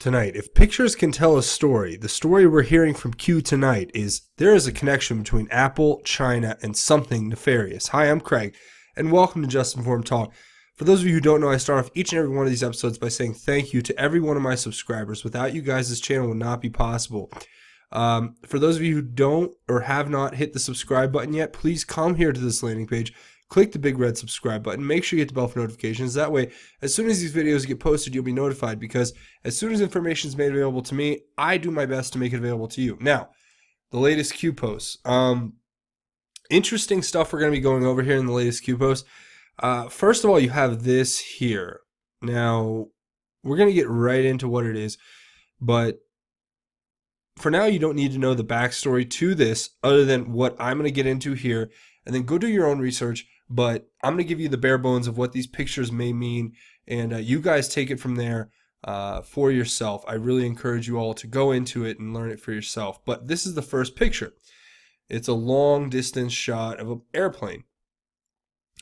tonight. If pictures can tell a story, the story we're hearing from Q tonight is there is a connection between Apple, China, and something nefarious. Hi, I'm Craig, and welcome to Just Informed Talk. For those of you who don't know, I start off each and every one of these episodes by saying thank you to every one of my subscribers. Without you guys, this channel would not be possible. For those of you who don't or have not hit the subscribe button yet, please come here to this landing page. Click the big red subscribe button. Make sure you hit the bell for notifications. That way, as soon as these videos get posted, you'll be notified, because as soon as information is made available to me, I do my best to make it available to you. Now, the latest Q posts. Interesting stuff we're going to be going over here in the latest Q posts. First of all, you have this here. Now, we're going to get right into what it is, but for now, you don't need to know the backstory to this other than what I'm going to get into here, and then go do your own research. But I'm going to give you the bare bones of what these pictures may mean, and you guys take it from there for yourself. I really encourage you all to go into it and learn it for yourself. But this is the first picture. It's a long distance shot of an airplane.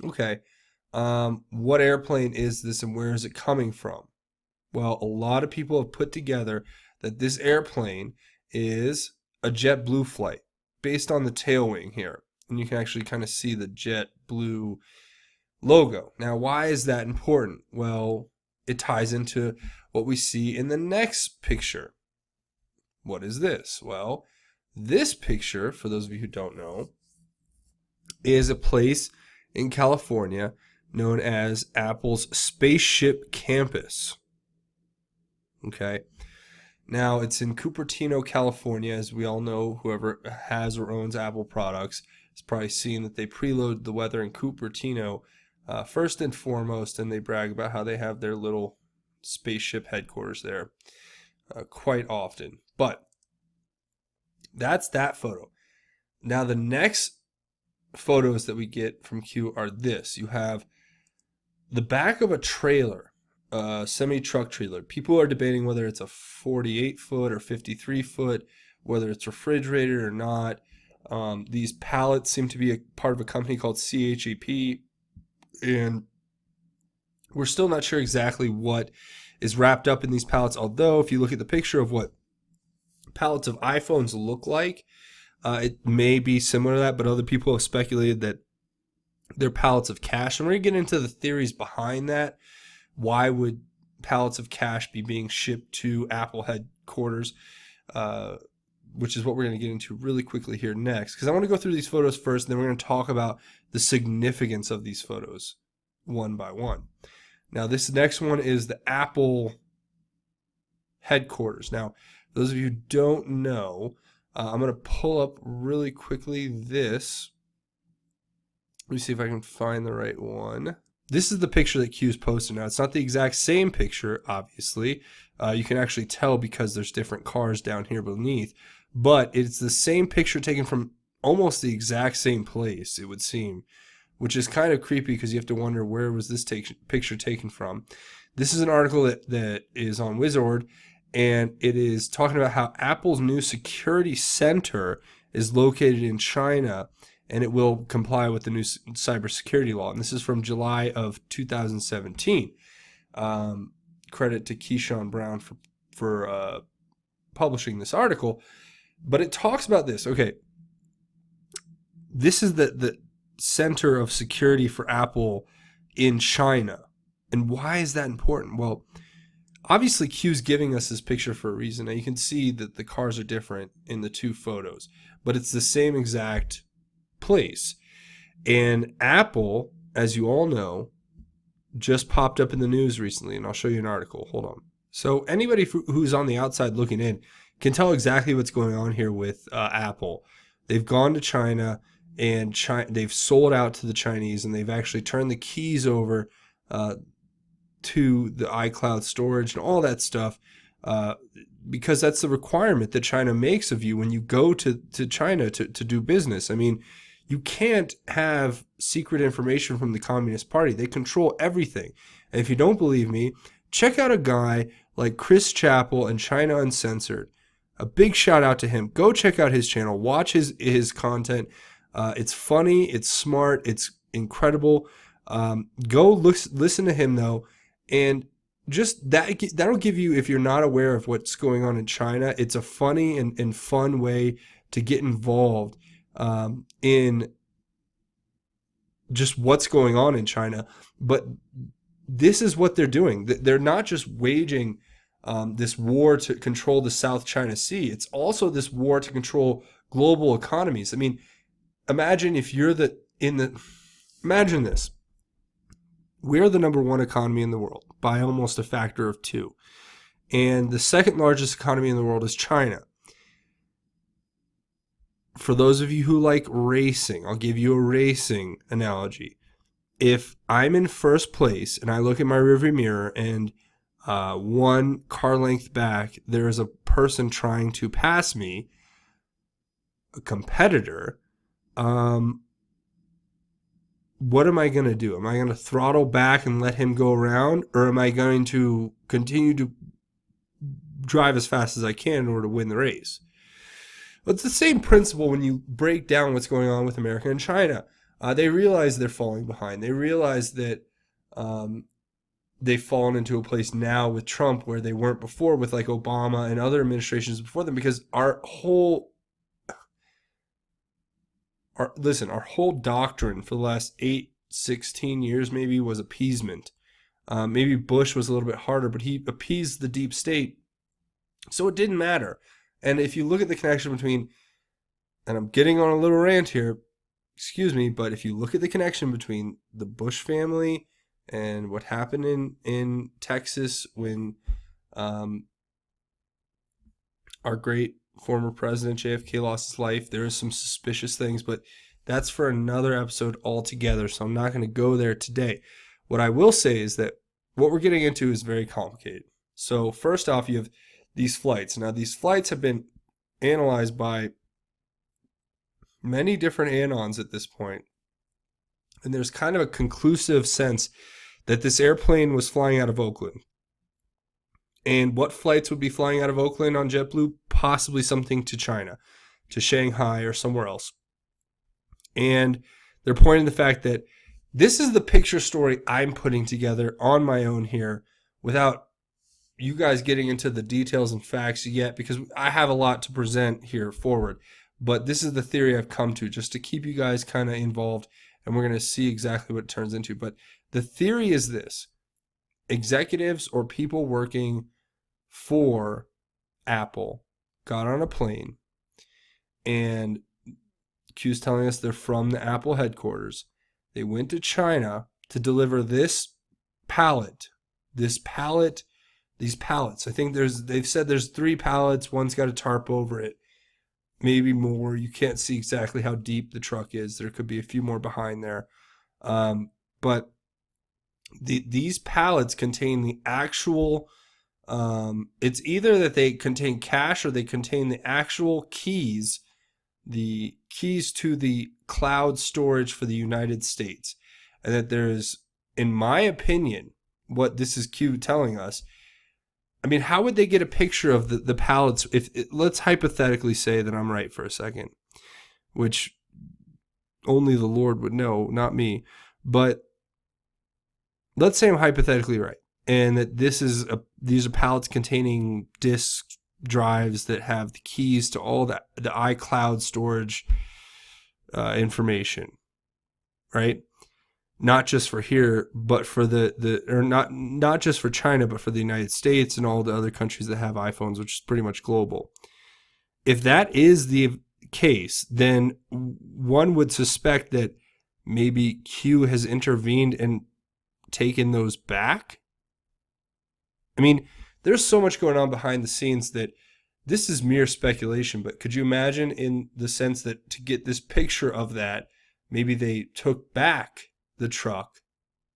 Okay, what airplane is this and where is it coming from? Well, a lot of people have put together that this airplane is a JetBlue flight based on the tail wing here. And you can actually kind of see the JetBlue logo. Now, why is that important? Well, it ties into what we see in the next picture. What is this? Well, this picture, for those of you who don't know, is a place in California known as Apple's Spaceship Campus. Okay. Now, it's in Cupertino, California. As we all know, whoever has or owns Apple products has probably seen that they preload the weather in Cupertino first and foremost, and they brag about how they have their little spaceship headquarters there quite often. But that's that photo. Now, the next photos that we get from Q are this. You have the back of a trailer. Semi-truck trailer. People are debating whether it's a 48-foot or 53-foot, whether it's refrigerated or not. These pallets seem to be a part of a company called CHEP, and we're still not sure exactly what is wrapped up in these pallets, although if you look at the picture of what pallets of iPhones look like, it may be similar to that, but other people have speculated that they're pallets of cash, and we're going to get into the theories behind that. Why would pallets of cash be being shipped to Apple headquarters, which is what we're going to get into really quickly here next, because I want to go through these photos first, and then we're going to talk about the significance of these photos one by one. Now, this next one is the Apple headquarters. Now, those of you who don't know, I'm going to pull up really quickly this. Let me see if I can find the right one. This is the picture that Q's posted. Now, it's not the exact same picture, obviously. You can actually tell because there's different cars down here beneath. But it's the same picture taken from almost the exact same place, it would seem, which is kind of creepy because you have to wonder, where was this picture taken from? This is an article that is on Wizard, and it is talking about how Apple's new security center is located in China, and it will comply with the new cybersecurity law. And this is from July of 2017. Credit to Keyshawn Brown for publishing this article. But it talks about this. Okay, this is the center of security for Apple in China. And why is that important? Well, obviously Q's giving us this picture for a reason. Now, you can see that the cars are different in the two photos, but it's the same exact place. And Apple, as you all know, just popped up in the news recently, and I'll show you an article. Hold on. So anybody who's on the outside looking in can tell exactly what's going on here with Apple. They've gone to China, and they've sold out to the Chinese, and they've actually turned the keys over to the iCloud storage and all that stuff, because that's the requirement that China makes of you when you go to China to do business. I mean, you can't have secret information from the Communist Party. They control everything. And if you don't believe me, check out a guy like Chris Chappell and China Uncensored. A big shout out to him. Go check out his channel. Watch his content. It's funny. It's smart. It's incredible. Go listen to him, though, and just that'll give you, if you're not aware of what's going on in China, it's a funny and fun way to get involved in just what's going on in China. But this is what they're doing. They're not just waging this war to control the South China Sea. It's also this war to control global economies. I mean, imagine if you're imagine this. We're the number one economy in the world by almost a factor of 2. And the second largest economy in the world is China. For those of you who like racing, I'll give you a racing analogy. If I'm in first place and I look in my rearview mirror and one car length back, there is a person trying to pass me, a competitor, what am I going to do? Am I going to throttle back and let him go around, or am I going to continue to drive as fast as I can in order to win the race? Well, it's the same principle when you break down what's going on with America and China. They realize they're falling behind. They realize that they've fallen into a place now with Trump where they weren't before, with like Obama and other administrations before them, because our whole doctrine for the last 16 years maybe was appeasement. Maybe Bush was a little bit harder, but he appeased the deep state, so it didn't matter. And if you look at the connection between, and I'm getting on a little rant here, excuse me, but if you look at the connection between the Bush family and what happened in Texas when our great former president JFK lost his life, there are some suspicious things, but that's for another episode altogether, so I'm not going to go there today. What I will say is that what we're getting into is very complicated. So first off, you have these flights. Now, these flights have been analyzed by many different AN0Ns at this point, and there's kind of a conclusive sense that this airplane was flying out of Oakland. And what flights would be flying out of Oakland on JetBlue? Possibly something to China, to Shanghai or somewhere else. And they're pointing to the fact that this is the picture story I'm putting together on my own here without you guys getting into the details and facts yet, because I have a lot to present here forward. But this is the theory I've come to just to keep you guys kind of involved, and we're going to see exactly what it turns into. But the theory is this: executives or people working for Apple got on a plane, and Q's telling us they're from the Apple headquarters. They went to China to deliver these pallets. I think they've said there's 3 pallets. One's got a tarp over it. Maybe more. You can't see exactly how deep the truck is. There could be a few more behind there. But these pallets contain the actual, it's either that they contain cash or they contain the actual keys, the keys to the cloud storage for the United States. And that there's, in my opinion, what this is Q telling us, I mean, how would they get a picture of the pallets? Let's hypothetically say that I'm right for a second, which only the Lord would know, not me. But let's say I'm hypothetically right, and that these are pallets containing disk drives that have the keys to all the iCloud storage information, right? Not just for here, but for not just for China, but for the United States and all the other countries that have iPhones, which is pretty much global. If that is the case, then one would suspect that maybe Q has intervened and taken those back. I mean, there's so much going on behind the scenes that this is mere speculation, but could you imagine, in the sense that to get this picture of that, maybe they took back the truck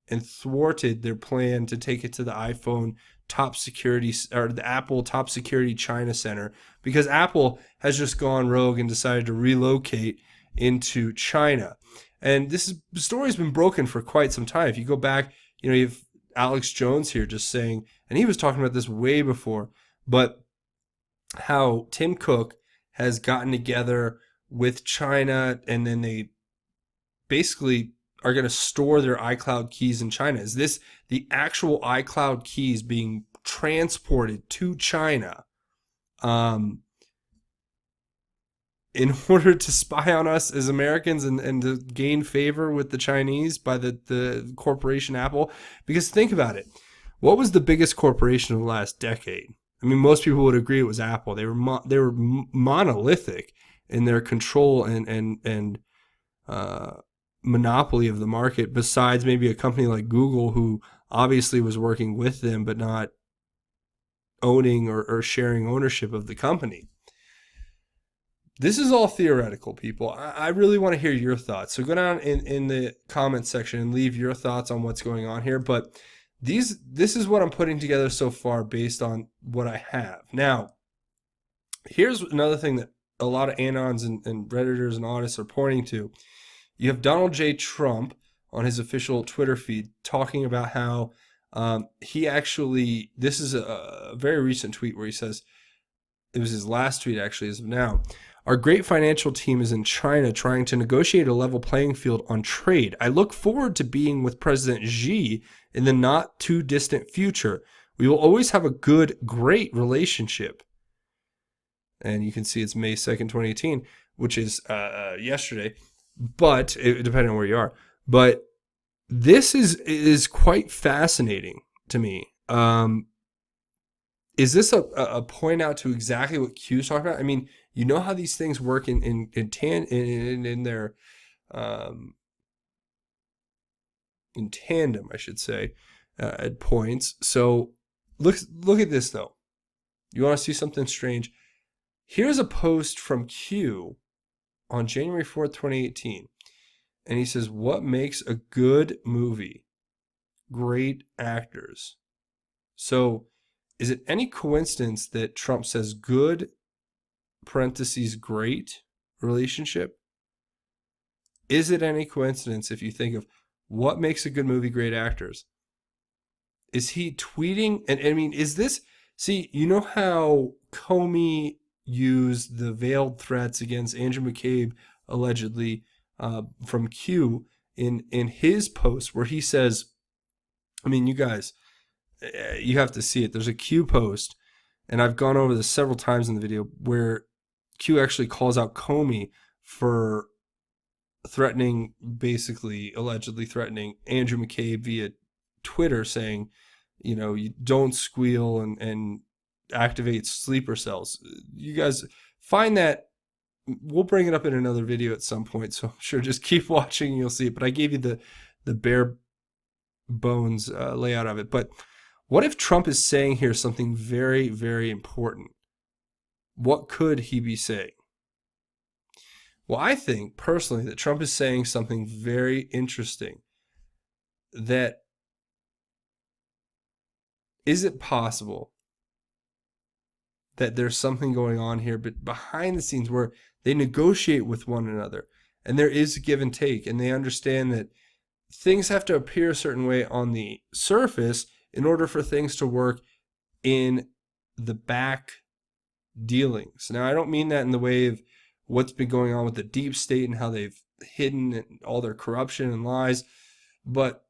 and thwarted their plan to take it to the iPhone top security, or the Apple top security China center, because Apple has just gone rogue and decided to relocate into China. And the story's been broken for quite some time. If you go back, you have Alex Jones here just saying, and he was talking about this way before, but how Tim Cook has gotten together with China, and then they basically are going to store their iCloud keys in China? Is this the actual iCloud keys being transported to China in order to spy on us as Americans and to gain favor with the Chinese by the corporation Apple? Because think about it. What was the biggest corporation of the last decade? I mean, most people would agree it was Apple. They were monolithic in their control and monopoly of the market, besides maybe a company like Google, who obviously was working with them but not owning or sharing ownership of the company. This is all theoretical, people. I really want to hear your thoughts. So go down in the comment section and leave your thoughts on what's going on here. But this is what I'm putting together so far based on what I have. Now, here's another thing that a lot of anons and Redditors and audits are pointing to. You have Donald J. Trump on his official Twitter feed talking about how he actually, this is a very recent tweet where he says, it was his last tweet actually as of now, our great financial team is in China trying to negotiate a level playing field on trade. I look forward to being with President Xi in the not too distant future. We will always have a great relationship. And you can see it's May 2nd, 2018, which is yesterday, but depending on where you are. But this is quite fascinating to me. Is this a point out to exactly what Q's talking about? I mean, you know how these things work in their in tandem, I should say, at points. So look at this though. You want to see something strange? Here's a post from Q on January 4th, 2018. And he says, what makes a good movie? Great actors. So is it any coincidence that Trump says good, parentheses, great relationship? Is it any coincidence if you think of what makes a good movie, great actors? Is he tweeting? And I mean, is this, see, you know how Comey used the veiled threats against Andrew McCabe, allegedly, from Q in his post where he says, I mean, you guys, you have to see it. There's a Q post, and I've gone over this several times in the video, where Q actually calls out Comey for threatening, basically, allegedly threatening Andrew McCabe via Twitter, saying, you know, you don't squeal and activate sleeper cells. You guys find that. We'll bring it up in another video at some point, so I'm sure just keep watching and you'll see it. But I gave you the bare bones layout of it. But what if Trump is saying here something very, very important? What could he be saying? Well, I think personally that Trump is saying something very interesting. That is it possible that there's something going on here, but behind the scenes where they negotiate with one another and there is a give and take, and they understand that things have to appear a certain way on the surface in order for things to work in the back dealings. Now, I don't mean that in the way of what's been going on with the deep state and how they've hidden all their corruption and lies, but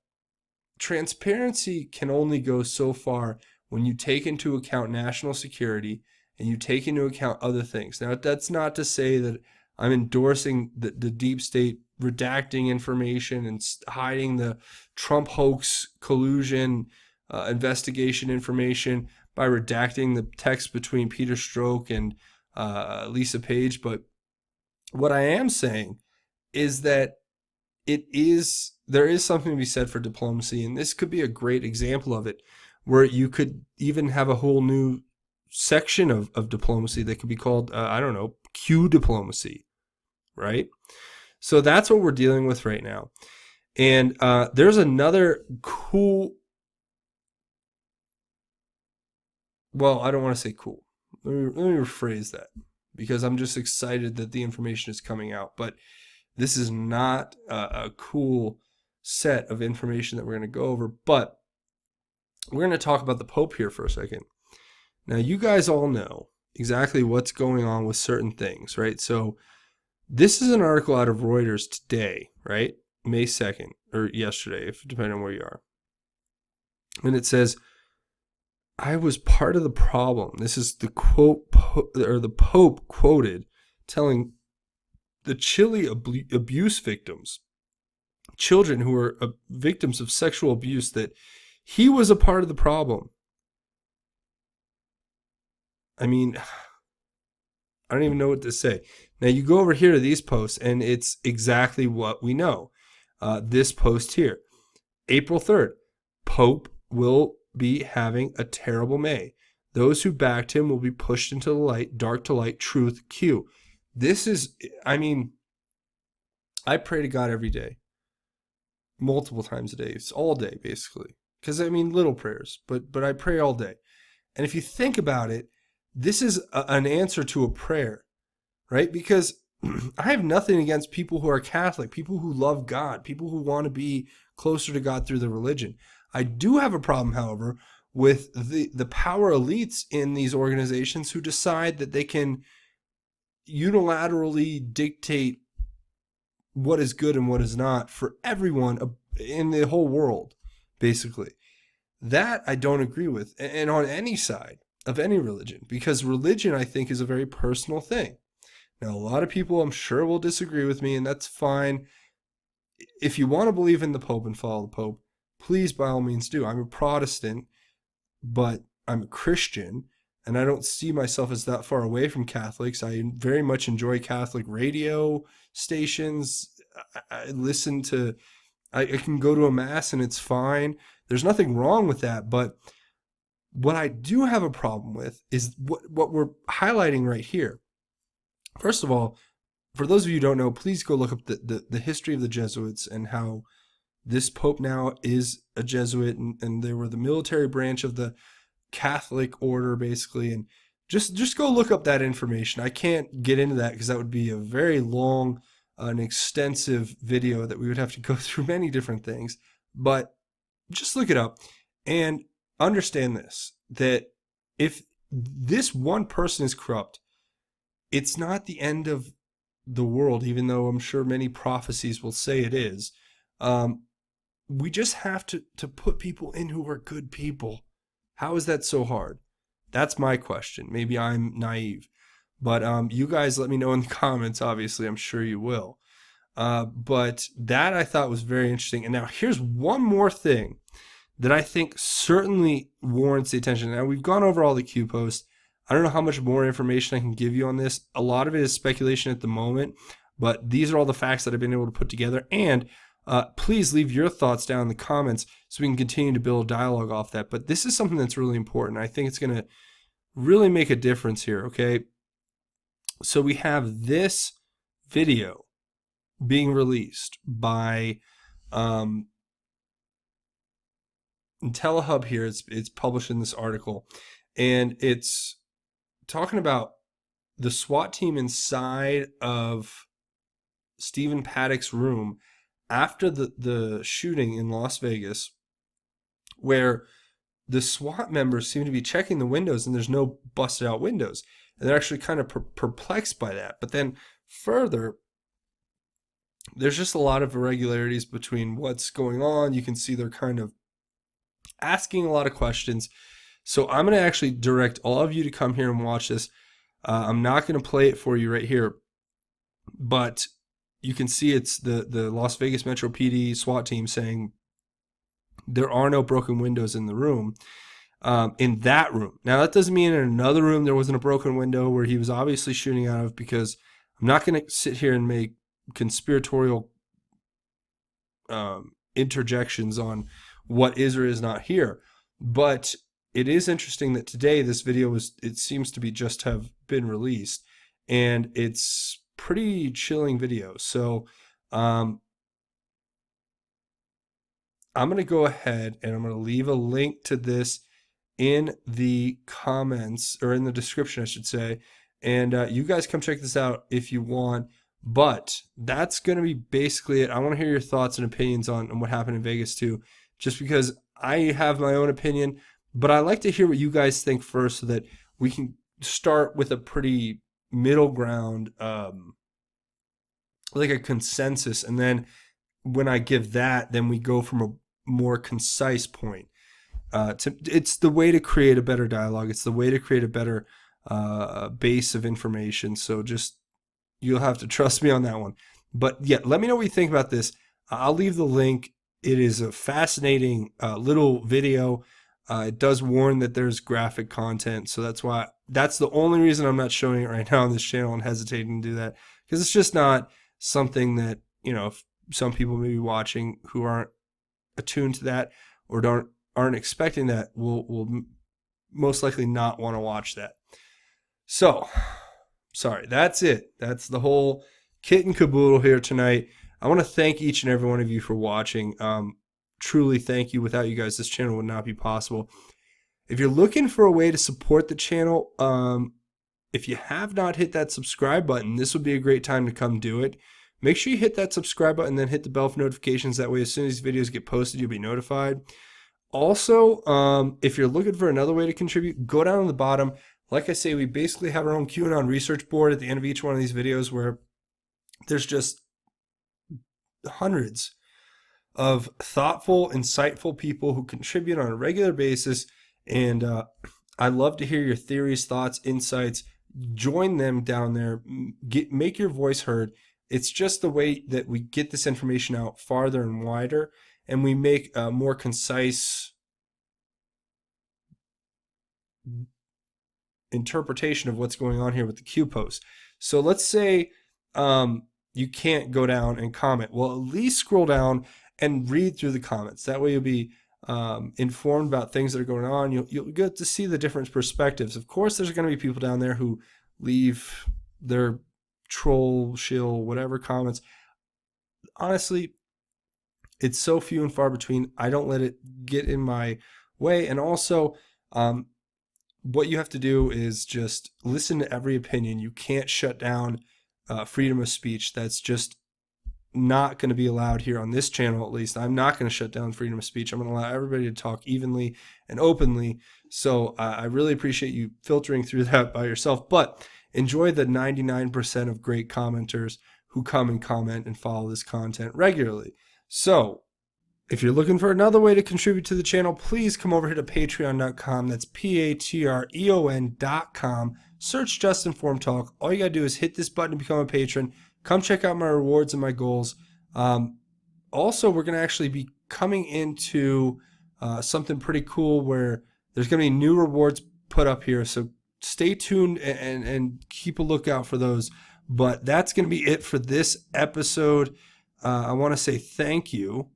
transparency can only go so far when you take into account national security and you take into account other things. Now, that's not to say that I'm endorsing the deep state redacting information and hiding the Trump hoax collusion investigation information by redacting the text between Peter Strzok and Lisa Page. But what I am saying is that there is something to be said for diplomacy, and this could be a great example of it, where you could even have a whole new section of diplomacy that could be called, I don't know, Q diplomacy, right? So that's what we're dealing with right now. And there's another cool, well, I don't want to say cool. Let me rephrase that, because I'm just excited that the information is coming out. But this is not a cool set of information that we're going to go over. But we're going to talk about the Pope here for a second. Now, you guys all know exactly what's going on with certain things, right? So this is an article out of Reuters today, right? May 2nd, or yesterday, if depending on where you are. And it says, I was part of the problem. This is the quote, or the Pope quoted, telling the Chile abuse victims, children who were victims of sexual abuse, that he was a part of the problem. I mean, I don't even know what to say. Now, you go over here to these posts, and it's exactly what we know. This post here, April 3rd, Pope will be having a terrible May. Those who backed him will be pushed into the light, dark to light, truth, Q. This is, I mean, I pray to God every day, multiple times a day. It's all day, basically. Because, I mean, little prayers, but I pray all day. And if you think about it, this is an answer to a prayer, right? Because I have nothing against people who are Catholic, people who love God, people who want to be closer to God through their religion. I do have a problem, however, with the power elites in these organizations who decide that they can unilaterally dictate what is good and what is not for everyone in the whole world, basically. That I don't agree with, and on any side of any religion, because religion, I think, is a very personal thing. Now, a lot of people, I'm sure, will disagree with me, and that's fine. If you want to believe in the Pope and follow the Pope, please, by all means, do. I'm a Protestant, but I'm a Christian, and I don't see myself as that far away from Catholics. I very much enjoy Catholic radio stations. I listen to, I can go to a mass and it's fine. There's nothing wrong with that, but what I do have a problem with is what we're highlighting right here. First of all, for those of you who don't know, please go look up the history of the Jesuits and how this Pope now is a Jesuit, and they were the military branch of the Catholic order, basically. And just go look up that information. I can't get into that because that would be a very long, an extensive video that we would have to go through many different things. But just look it up and understand this, that if this one person is corrupt, it's not the end of the world, even though I'm sure many prophecies will say it is. We just have to put people in who are good people. How is that so hard? That's my question. Maybe I'm naive. But you guys let me know in the comments, obviously. I'm sure you will. But that I thought was very interesting. And now here's one more thing that I think certainly warrants the attention. Now, we've gone over all the Q posts. I don't know how much more information I can give you on this. A lot of it is speculation at the moment, but these are all the facts that I've been able to put together. And please leave your thoughts down in the comments so we can continue to build a dialogue off that. But this is something that's really important. I think it's going to really make a difference here, okay? So we have this video being released by IntelliHub here. It's published in this article, and it's talking about the SWAT team inside of Stephen Paddock's room after the shooting in Las Vegas, where the SWAT members seem to be checking the windows and there's no busted out windows. And they're actually kind of perplexed by that. But then further, there's just a lot of irregularities between what's going on. You can see they're kind of asking a lot of questions. So I'm going to actually direct all of you to come here and watch this. I'm not going to play it for you right here, but you can see it's the Las Vegas Metro PD SWAT team saying there are no broken windows in the room, in that room. Now, that doesn't mean in another room there wasn't a broken window where he was obviously shooting out of, because I'm not going to sit here and make conspiratorial interjections on what is or is not here. But it is interesting that today this video it seems to be just have been released, and it's pretty chilling video. So I'm going to go ahead and I'm going to leave a link to this in the comments, or in the description, I should say. And you guys come check this out if you want. But that's going to be basically it. I want to hear your thoughts and opinions on what happened in Vegas too, just because I have my own opinion. But I like to hear what you guys think first, so that we can start with a pretty middle ground, like a consensus, and then when I give that, then we go from a more concise point. It's the way to create a better dialogue. It's the way to create a better base of information. So just, you'll have to trust me on that one. But yeah, let me know what you think about this. I'll leave the link. It is a fascinating little video. It does warn that there's graphic content, so that's the only reason I'm not showing it right now on this channel and hesitating to do that, because it's just not something that, some people may be watching who aren't attuned to that or aren't expecting that will most likely not want to watch that. So, sorry, that's it. That's the whole kit and caboodle here tonight. I want to thank each and every one of you for watching. Truly thank you. Without you guys, this channel would not be possible. If you're looking for a way to support the channel, if you have not hit that subscribe button, this would be a great time to come do it. Make sure you hit that subscribe button, then hit the bell for notifications. That way, as soon as these videos get posted, you'll be notified. Also, if you're looking for another way to contribute, go down to the bottom. Like I say, we basically have our own QAnon research board at the end of each one of these videos where there's just hundreds of thoughtful, insightful people who contribute on a regular basis. And I love to hear your theories, thoughts, insights. Join them down there. Make your voice heard. It's just the way that we get this information out farther and wider, and we make a more concise interpretation of what's going on here with the Q post. So let's say you can't go down and comment. Well, at least scroll down and read through the comments. That way you'll be informed about things that are going on. You'll get to see the different perspectives. Of course, there's going to be people down there who leave their troll, shill, whatever comments. Honestly, it's so few and far between. I don't let it get in my way. And also, what you have to do is just listen to every opinion. You can't shut down freedom of speech. That's just not going to be allowed here on this channel. At least I'm not going to shut down freedom of speech. I'm going to allow everybody to talk evenly and openly. So I really appreciate you filtering through that by yourself, but enjoy the 99% of great commenters who come and comment and follow this content regularly. So if you're looking for another way to contribute to the channel, please come over here to patreon.com. That's patreon.com. Search Just Informed Talk. All you got to do is hit this button to become a patron. Come check out my rewards and my goals. Also, we're going to actually be coming into something pretty cool where there's going to be new rewards put up here. So stay tuned and keep a lookout for those. But that's going to be it for this episode. I want to say thank you.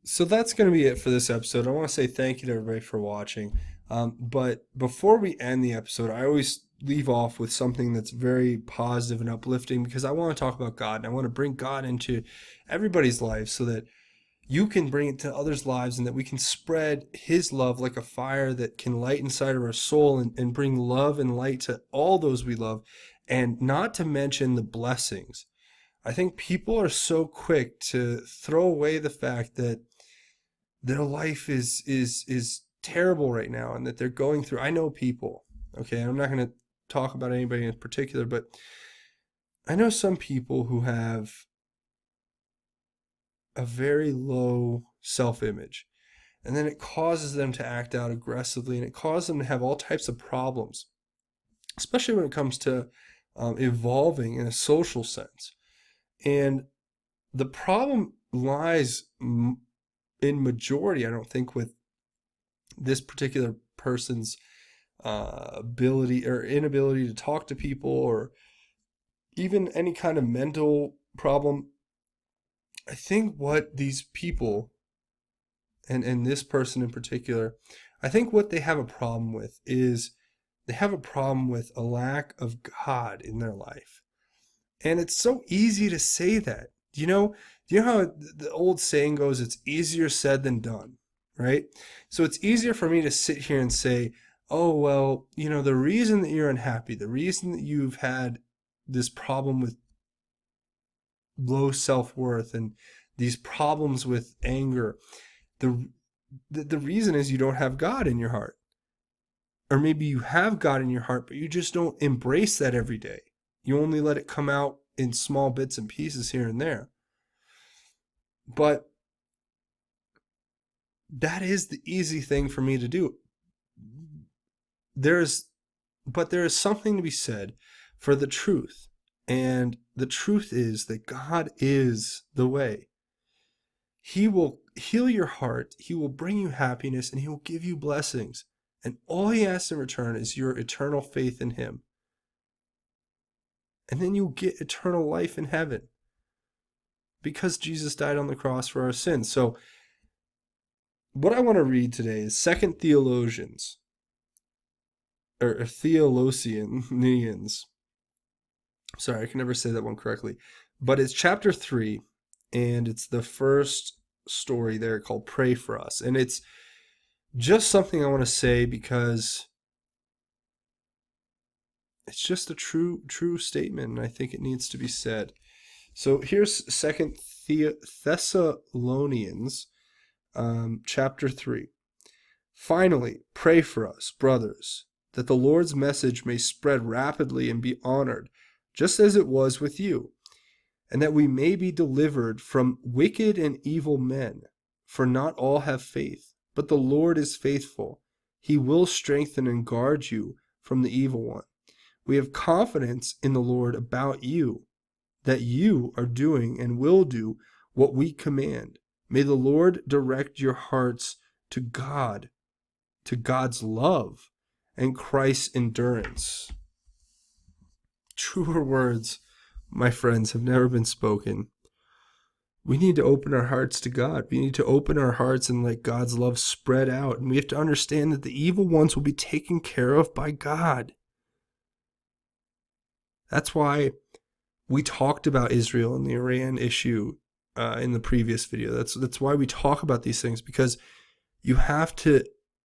So that's going to be it for this episode. I want to say thank you to everybody for watching. But before we end the episode, I always leave off with something that's very positive and uplifting, because I want to talk about God, and I want to bring God into everybody's life so that you can bring it to others' lives, and that we can spread his love like a fire that can light inside of our soul and bring love and light to all those we love, and not to mention the blessings. I think people are so quick to throw away the fact that their life is terrible right now and that they're going through. I know people, okay, I'm not going to talk about anybody in particular, but I know some people who have a very low self-image, and then it causes them to act out aggressively, and it causes them to have all types of problems, especially when it comes to evolving in a social sense. And the problem lies in majority, I don't think, with this particular person's ability or inability to talk to people, or even any kind of mental problem. I think what these people, and this person in particular, I think what they have a problem with is they have a problem with a lack of God in their life. And it's so easy to say that. You know how the old saying goes, it's easier said than done, right? So it's easier for me to sit here and say, oh, well, the reason that you're unhappy, the reason that you've had this problem with low self-worth and these problems with anger, the reason is you don't have God in your heart. Or maybe you have God in your heart, but you just don't embrace that every day. You only let it come out in small bits and pieces here and there. But that is the easy thing for me to do. There is something to be said for the truth. And the truth is that God is the way. He will heal your heart. He will bring you happiness, and he will give you blessings. And all he asks in return is your eternal faith in him. And then you'll get eternal life in heaven, because Jesus died on the cross for our sins. So what I want to read today is 2 Theologians, or Theolosians. Sorry, I can never say that one correctly. But it's chapter 3, and it's the first story there called Pray for Us. And it's just something I want to say because it's just a true statement, and I think it needs to be said. So here's 2 Thessalonians chapter 3. Finally, pray for us, brothers, that the Lord's message may spread rapidly and be honored, just as it was with you, and that we may be delivered from wicked and evil men. For not all have faith, but the Lord is faithful. He will strengthen and guard you from the evil one. We have confidence in the Lord about you, that you are doing and will do what we command. May the Lord direct your hearts to God, to God's love and Christ's endurance. Truer words, my friends, have never been spoken. We need to open our hearts to God. We need to open our hearts and let God's love spread out. And we have to understand that the evil ones will be taken care of by God. That's why we talked about Israel and the Iran issue in the previous video. That's why we talk about these things, because you have to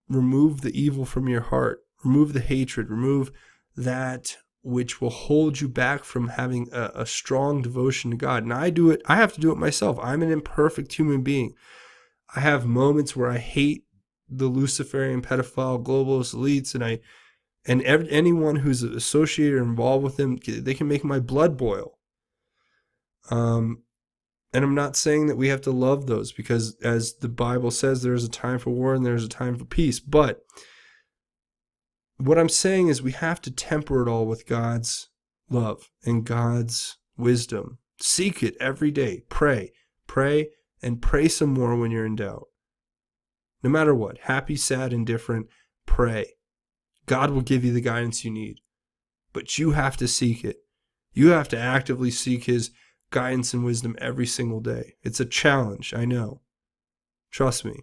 remove the evil from your heart, remove the hatred, remove that which will hold you back from having a strong devotion to God. And I have to do it myself. I'm an imperfect human being. I have moments where I hate the Luciferian pedophile globalist elites, and anyone who's associated or involved with them, they can make my blood boil. And I'm not saying that we have to love those, because as the Bible says, there is a time for war and there's a time for peace. But what I'm saying is we have to temper it all with God's love and God's wisdom. Seek it every day. Pray, and pray some more when you're in doubt. No matter what, happy, sad, indifferent, pray. God will give you the guidance you need, but you have to seek it. You have to actively seek his guidance and wisdom every single day. It's a challenge, I know. Trust me,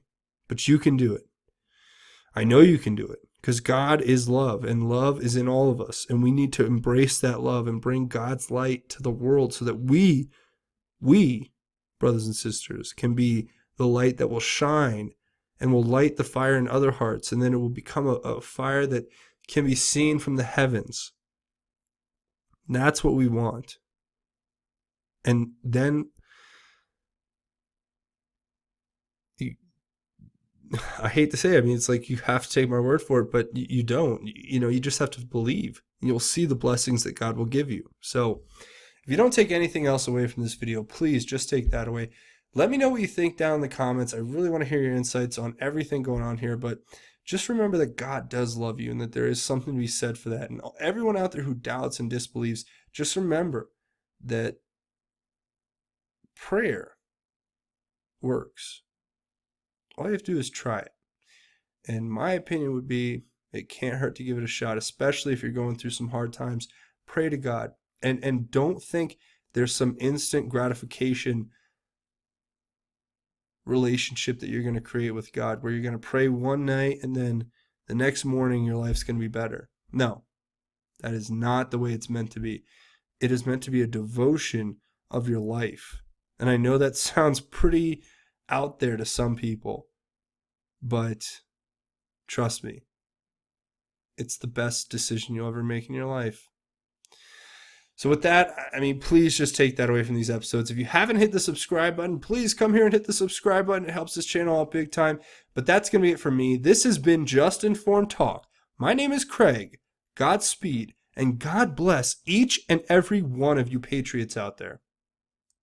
but you can do it. I know you can do it, because God is love, and love is in all of us, and we need to embrace that love and bring God's light to the world so that we, brothers and sisters, can be the light that will shine and will light the fire in other hearts, and then it will become a fire that can be seen from the heavens. And that's what we want. And then I hate to say it, I mean, it's like you have to take my word for it, but you don't. You just have to believe. You'll see the blessings that God will give you. So if you don't take anything else away from this video, please just take that away. Let me know what you think down in the comments. I really want to hear your insights on everything going on here, but just remember that God does love you and that there is something to be said for that. And everyone out there who doubts and disbelieves, just remember that prayer works. All you have to do is try it. And my opinion would be it can't hurt to give it a shot, especially if you're going through some hard times. Pray to God. And don't think there's some instant gratification relationship that you're going to create with God, where you're going to pray one night and then the next morning your life's going to be better. No, that is not the way it's meant to be. It is meant to be a devotion of your life. And I know that sounds pretty out there to some people, but trust me, it's the best decision you'll ever make in your life. So with that, I mean, please just take that away from these episodes. If you haven't hit the subscribe button, please come here and hit the subscribe button. It helps this channel out big time. But that's going to be it for me. This has been Just Informed Talk. My name is Craig. Godspeed, and God bless each and every one of you patriots out there.